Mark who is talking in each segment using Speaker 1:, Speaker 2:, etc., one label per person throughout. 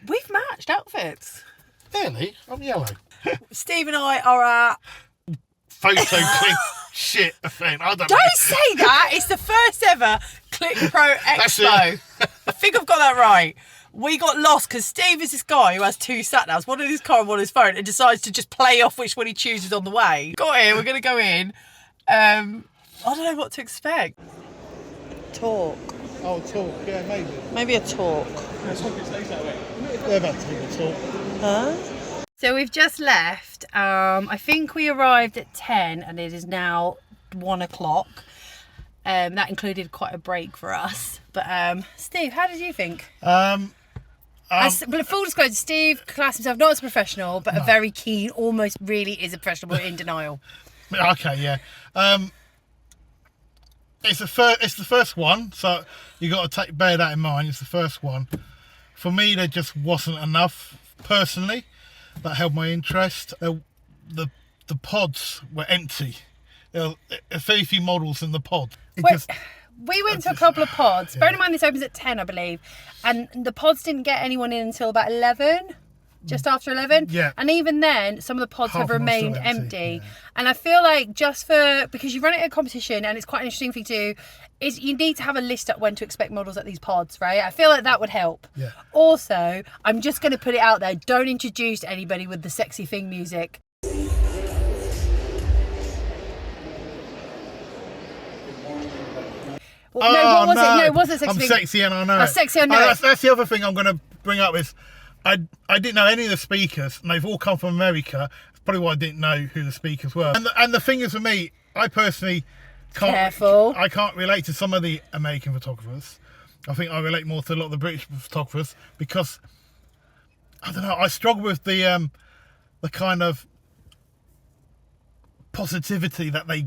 Speaker 1: We've matched outfits.
Speaker 2: Really? I'm yellow.
Speaker 1: Steve and I are at...
Speaker 2: Photo click shit event. I don't know.
Speaker 1: Don't say that. It's the first ever Click Pro Expo. I think I've got that right. We got lost because Steve is this guy who has two sat-navs, one in his car and one on his phone, and decides to just play off which one he chooses on the way. Got here, we're going to go in. I don't know what to expect. Talk.
Speaker 2: Oh, talk. Yeah, maybe.
Speaker 1: Maybe a talk.
Speaker 2: They're about to take a talk.
Speaker 1: Huh? So we've just left. I think we arrived at 10 and it is now 1 o'clock. That included quite a break for us. But Steve, how did you think? Full disclosure, Steve classed himself not as a professional, but a very keen, almost really is a professional, but in denial.
Speaker 2: Okay, yeah. It's the first one, so you got to bear that in mind. It's the first one. For me, there just wasn't enough personally that held my interest. The pods were empty. There were very few models in the pod.
Speaker 1: We went to a couple of pods. Yeah. Bearing in mind this opens at 10, I believe, and the pods didn't get anyone in until about 11. Just after 11.
Speaker 2: Yeah.
Speaker 1: And even then, some of the pods have remained empty.
Speaker 2: Yeah.
Speaker 1: And I feel like because you run it at a competition and it's quite an interesting thing to do, is you need to have a list up when to expect models at these pods, right? I feel like that would help.
Speaker 2: Yeah.
Speaker 1: Also, I'm just going to put it out there, don't introduce anybody with the sexy thing music. What was it? No, it wasn't sexy.
Speaker 2: I'm sexy and I know it.
Speaker 1: Sexy, I know it.
Speaker 2: That's the other thing I'm going to bring up is I didn't know any of the speakers, and they've all come from America. That's probably why I didn't know who the speakers were. And the thing is, for me, I personally can't relate to some of the American photographers. I think I relate more to a lot of the British photographers because I don't know. I struggle with the kind of positivity that they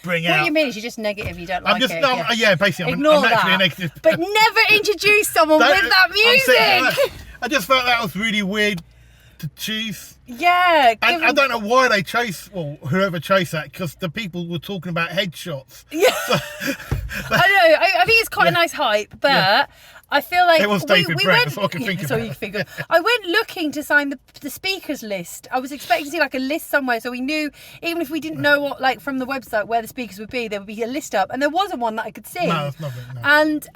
Speaker 2: bring out.
Speaker 1: What you mean is you're just negative, you don't like it.
Speaker 2: Yeah, basically.
Speaker 1: Ignore
Speaker 2: I'm naturally
Speaker 1: that.
Speaker 2: a negative.
Speaker 1: But never introduce someone with that music.
Speaker 2: I just felt that was really weird to choose.
Speaker 1: Yeah.
Speaker 2: And I don't know why they whoever chose that, because the people were talking about headshots.
Speaker 1: Yeah. So, I know. I think it's quite a nice hype, but I feel like
Speaker 2: it was David Brent. That's all I can think
Speaker 1: about. You figure. I went looking to sign the speakers list. I was expecting to see like a list somewhere, so we knew even if we didn't know what from the website where the speakers would be, there would be a list up, and there wasn't one that I could see.
Speaker 2: No, there's nothing. No.
Speaker 1: And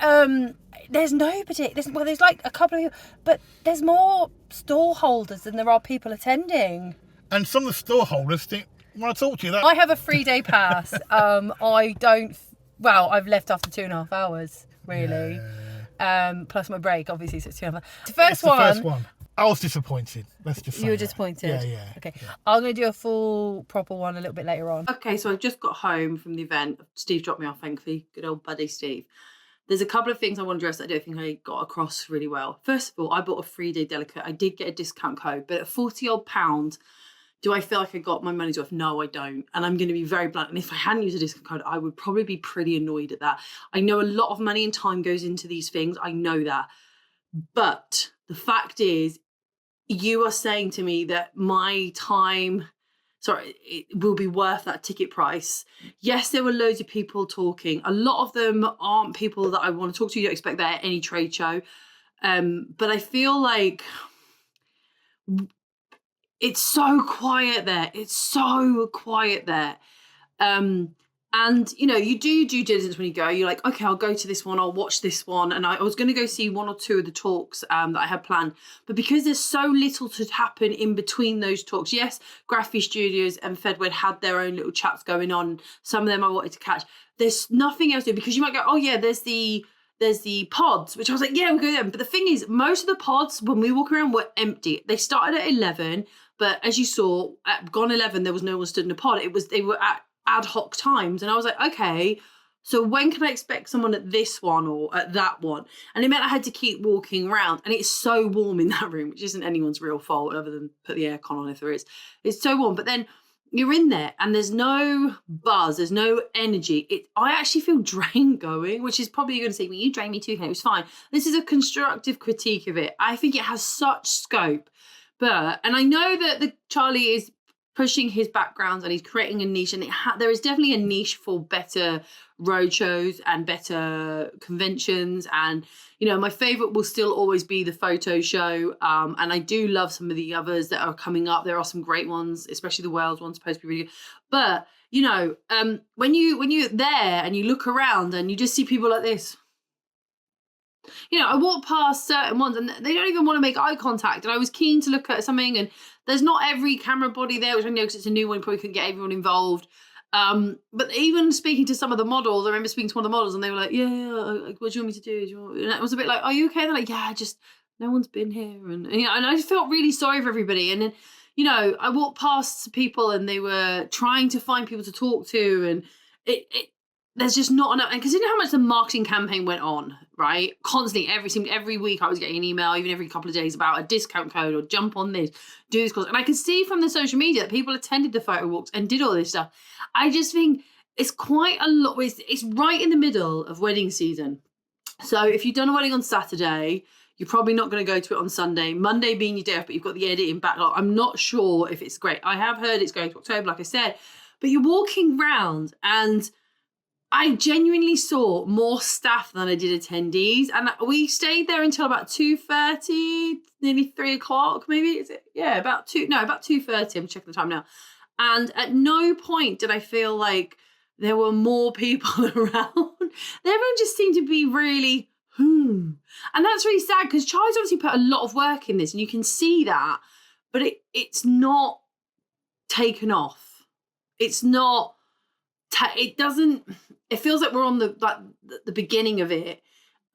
Speaker 1: there's nobody. There's like a couple of people, but there's more stall holders than there are people attending.
Speaker 2: And some of the stall holders think, when I talk to you,
Speaker 1: I have a 3-day pass. I've left after 2.5 hours, really. Yeah. Plus my break, obviously, so it's 2.5 hours. The first one.
Speaker 2: I was disappointed. Let's just say
Speaker 1: you were disappointed?
Speaker 2: Yeah.
Speaker 1: Okay. I'm going to do a full, proper one a little bit later on.
Speaker 3: Okay, so I've just got home from the event. Steve dropped me off, thankfully. Good old buddy Steve. There's a couple of things I want to address that I don't think I got across really well. First of all, I bought a 3-day delegate. I did get a discount code, but at £40 do I feel like I got my money's worth? No, I don't. And I'm going to be very blunt. And if I hadn't used a discount code, I would probably be pretty annoyed at that. I know a lot of money and time goes into these things. I know that. But the fact is, you are saying to me that my time, it will be worth that ticket price. Yes, there were loads of people talking. A lot of them aren't people that I want to talk to. You don't expect that at any trade show. But I feel like it's so quiet there. And, you do your due diligence when you go. You're like, okay, I'll go to this one. I'll watch this one. And I was going to go see 1 or 2 of the talks that I had planned. But because there's so little to happen in between those talks. Yes, Graphy Studios and Fedwed had their own little chats going on. Some of them I wanted to catch. There's nothing else to do, because you might go, oh, yeah, there's the pods, which I was like, yeah, we'll go there. But the thing is, most of the pods, when we walk around, were empty. They started at 11. But as you saw, at gone 11, there was no one stood in a pod. They were at ad hoc times. And I was like, okay, so when can I expect someone at this one or at that one? And it meant I had to keep walking around. And it's so warm in that room, which isn't anyone's real fault other than put the aircon on if there is. It's so warm. But then you're in there and there's no buzz, there's no energy. I actually feel drained going, which is probably going to say, well, you drain me too, Khandie. It was fine. This is a constructive critique of it. I think it has such scope. And I know that the Charlie is pushing his backgrounds and he's creating a niche. And there is definitely a niche for better road shows and better conventions. And, you know, my favourite will still always be the photo show. And I do love some of the others that are coming up. There are some great ones, especially the Wales one's supposed to be really good. But, you know, when you're there and you look around and you just see people like this, you know, I walk past certain ones and they don't even want to make eye contact. And I was keen to look at something, and there's not every camera body there, which I know because it's a new one, you probably couldn't get everyone involved. But even speaking to some of the models, I remember speaking to one of the models and they were like, yeah, what do you want me to do? And it was a bit like, are you okay? They're like, yeah, just no one's been here. And you know, and I just felt really sorry for everybody. And then, you know, I walked past people and they were trying to find people to talk to, and there's just not enough. And considering how much the marketing campaign went on, right? Constantly, every week I was getting an email, even every couple of days, about a discount code or jump on this, do this course. And I could see from the social media that people attended the photo walks and did all this stuff. I just think it's quite a lot. It's right in the middle of wedding season. So if you've done a wedding on Saturday, you're probably not going to go to it on Sunday. Monday being your day off, but you've got the editing backlog. I'm not sure if it's great. I have heard it's going to October, like I said. But you're walking around and I genuinely saw more staff than I did attendees. And we stayed there until about 2:30, nearly 3 o'clock, maybe. Is it? Yeah, about 2:30. I'm checking the time now. And at no point did I feel like there were more people around. Everyone just seemed to be really, And that's really sad because Charlie's obviously put a lot of work in this and you can see that, but it's not taken off. It's not, it feels like we're on the beginning of it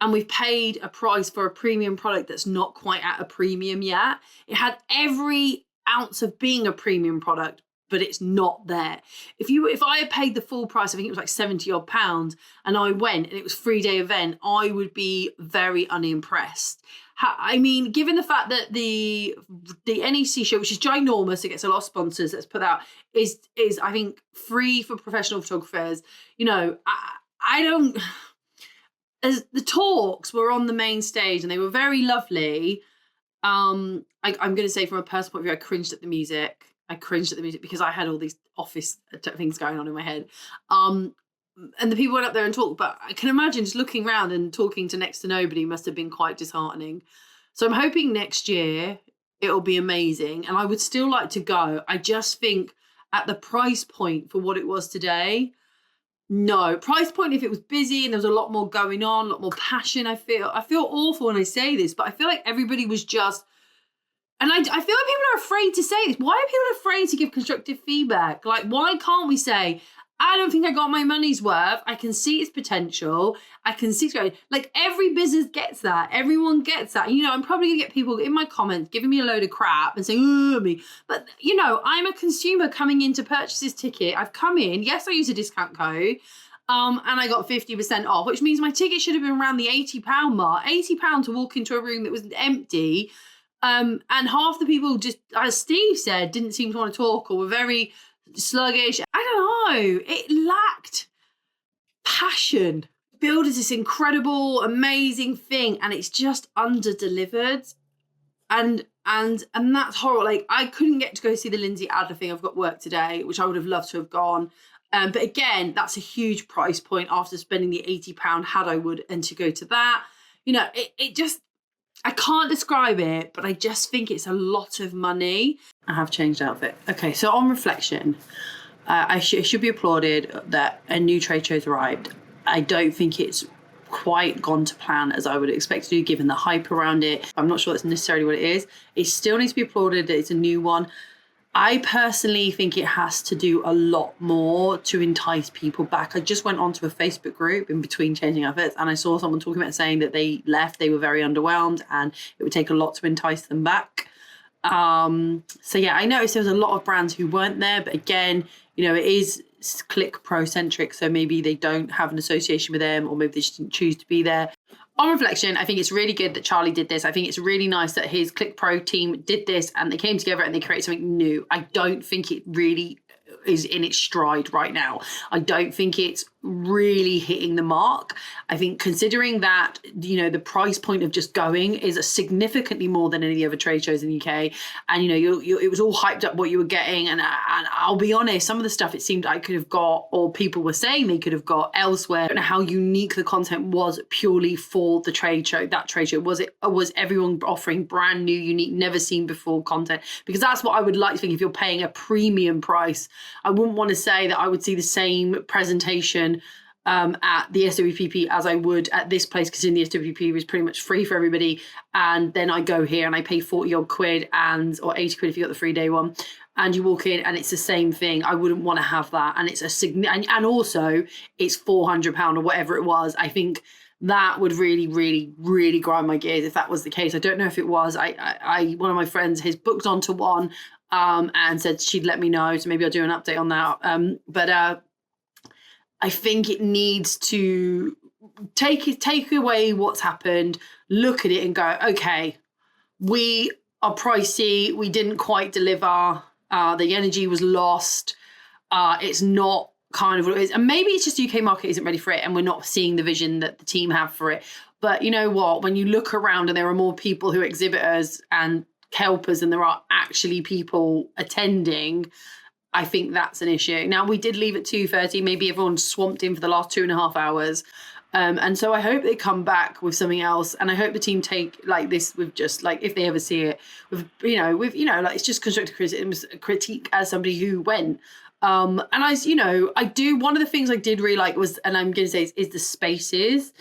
Speaker 3: and we've paid a price for a premium product that's not quite at a premium yet. It had every ounce of being a premium product, but it's not there. If I had paid the full price, I think it was like 70 odd pounds, and I went and it was a 3-day event, I would be very unimpressed. I mean, given the fact that the NEC show, which is ginormous, it gets a lot of sponsors, let's put that, is I think free for professional photographers. You know, I don't, as the talks were on the main stage and they were very lovely. I'm going to say from a personal point of view, I cringed at the music. Because I had all these office things going on in my head. And the people went up there and talked, but I can imagine just looking around and talking to next to nobody must have been quite disheartening. So I'm hoping next year it'll be amazing. And I would still like to go. I just think at the price point for what it was today, no. Price point if it was busy and there was a lot more going on, a lot more passion. I feel awful when I say this, but I feel like everybody was just, and I feel like people are afraid to say this. Why are people afraid to give constructive feedback? Like, why can't we say, I don't think I got my money's worth. I can see its potential. I can see it's going. Like, every business gets that. Everyone gets that. You know, I'm probably going to get people in my comments giving me a load of crap and saying, me. But, you know, I'm a consumer coming in to purchase this ticket. I've come in. Yes, I use a discount code. And I got 50% off, which means my ticket should have been around the £80 mark. £80 to walk into a room that was empty. And half the people just, as Steve said, didn't seem to want to talk or were very sluggish. I don't know. It lacked passion. Build is this incredible, amazing thing, and it's just under-delivered. And that's horrible. Like, I couldn't get to go see the Lindsay Adler thing. I've got work today, which I would have loved to have gone. But again, that's a huge price point after spending the £80 had I would, and to go to that. You know, it just, I can't describe it, but I just think it's a lot of money. I have changed outfit. Okay, so on reflection, it should be applauded that a new trade show's arrived. I don't think it's quite gone to plan as I would expect to do, given the hype around it. I'm not sure that's necessarily what it is. It still needs to be applauded that it's a new one. I personally think it has to do a lot more to entice people back. I just went onto a Facebook group in between changing outfits and I saw someone talking about saying that they left, they were very underwhelmed and it would take a lot to entice them back. So yeah, I noticed there was a lot of brands who weren't there, but again, you know, it is Click Pro centric, so maybe they don't have an association with them or maybe they just didn't choose to be there. On reflection, I think it's really good that Charlie did this. I think it's really nice that his Click Pro team did this and they came together and they created something new. I don't think it really is in its stride right now. I don't think it's really hitting the mark. I think considering that, you know, the price point of just going is a significantly more than any of the other trade shows in the UK. And, you know, it was all hyped up what you were getting. And I'll be honest, some of the stuff it seemed I could have got, or people were saying they could have got elsewhere. I don't know how unique the content was purely for the trade show, that trade show. Was everyone offering brand new, unique, never seen before content? Because that's what I would like to think. If you're paying a premium price, I wouldn't want to say that I would see the same presentation at the SWPP as I would at this place, because in the SWPP was pretty much free for everybody, and then I go here and I pay 40 odd quid or 80 quid if you got the 3-day one, and you walk in and it's the same thing. I wouldn't want to have that, and it's and also it's £400 or whatever it was. I think that would really, really, really grind my gears if that was the case. I don't know if it was. I one of my friends, his booked onto one and said she'd let me know, so maybe I'll do an update on that. But I think it needs to take away what's happened, look at it and go, okay, we are pricey, we didn't quite deliver, the energy was lost, it's not kind of what it is. And maybe it's just the UK market isn't ready for it and we're not seeing the vision that the team have for it. But you know what, when you look around and there are more people who exhibit us and help us than there are actually people attending, I think that's an issue. Now, we did leave at 2:30. Maybe everyone's swamped in for the last 2.5 hours. And so I hope they come back with something else. And I hope the team take like this with just like, if they ever see it, with like, it's just constructive critique as somebody who went. And one of the things I did really like was, and I'm going to say is the spaces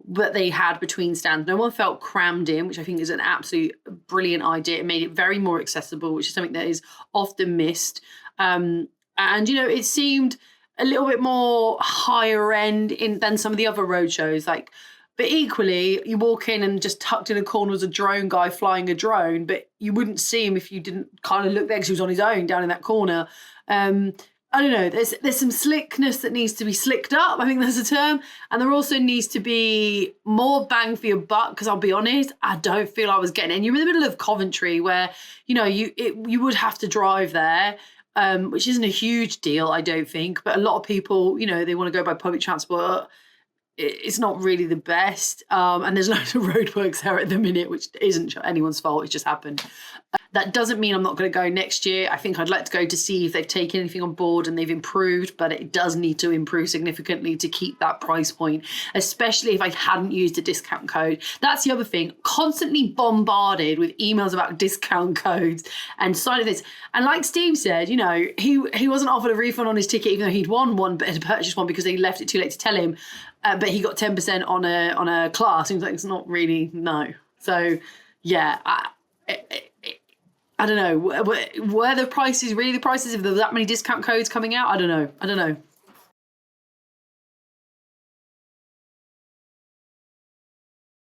Speaker 3: that they had between stands. No one felt crammed in, which I think is an absolute brilliant idea. It made it very more accessible, which is something that is often missed. And, you know, it seemed a little bit more higher end than some of the other road shows. But equally, you walk in and just tucked in a corner was a drone guy flying a drone, but you wouldn't see him if you didn't kind of look there because he was on his own down in that corner. I don't know, there's some slickness that needs to be slicked up, I think that's a term. And there also needs to be more bang for your buck, because I'll be honest, I don't feel I was getting in. You're in the middle of Coventry where, you know, you would have to drive there. Which isn't a huge deal, I don't think. But a lot of people, you know, they want to go by public transport. It's not really the best. And there's loads of roadworks there at the minute, which isn't anyone's fault. It's just happened. That doesn't mean I'm not going to go next year. I think I'd like to go to see if they've taken anything on board and they've improved, but it does need to improve significantly to keep that price point, especially if I hadn't used a discount code. That's the other thing. Constantly bombarded with emails about discount codes and signing this. And like Steve said, you know, he wasn't offered a refund on his ticket, even though he'd won one, but had purchased one because they left it too late to tell him. But he got 10% on a class. Seems like it's not really, no. So, yeah, I don't know. Were the prices really the prices if there were that many discount codes coming out? I don't know.